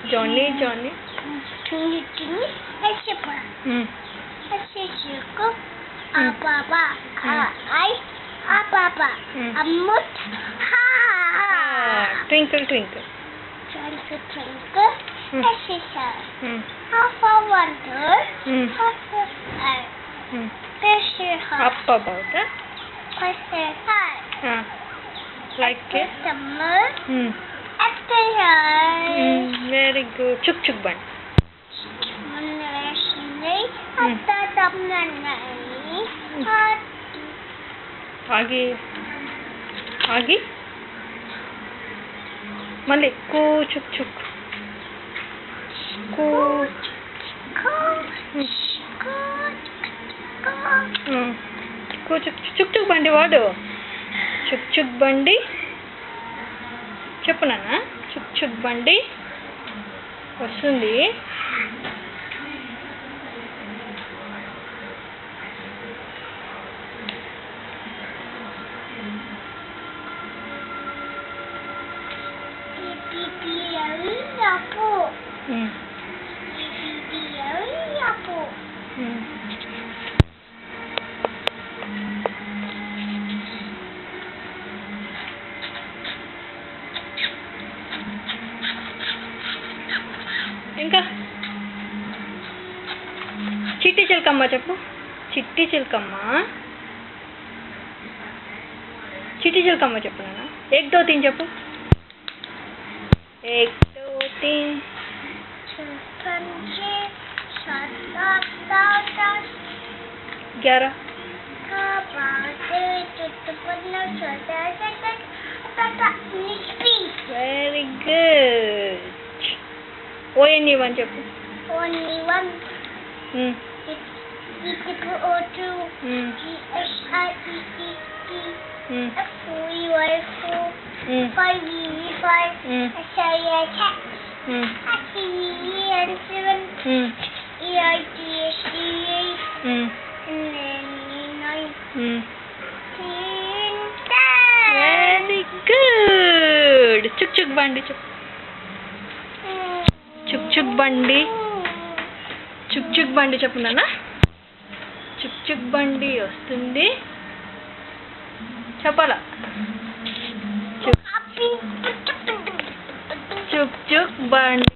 Johnny, Johnny. Twinkle, twinkle. Twinkle, twinkle, little star. How far wonder? Up about, like it. Very good. Chuk chuk bun. आगे आगे मल्ली को चुक चुक को को चुक चुक चुक बंडी वाडो चुक चुक बंडी చెప్పు నాన్న చుక్ చుక్ బండి వస్తుంది ఇంకా చిట్టి చిలకమ్మ చెప్పు చిట్టి చిలకమ్మ చిట్టి చిలకమ్మ చెప్పు నాన్న 1 2 3 చెప్పు 1 2 3 11 వెరీ గుడ్ ఓఎన్ఈ 1 చెప్పు only one O2 GSIEET F4 5E5 SIX SEN7 EITSDA and then E9 very good chuk chuk bandi చుక్ చుక్ బండి చుక్ చుక్ బండి చెప్పు నాన్న చుక్ చుక్ బండి వస్తుంది చెప్పాలా చుక్ చుక్ బండి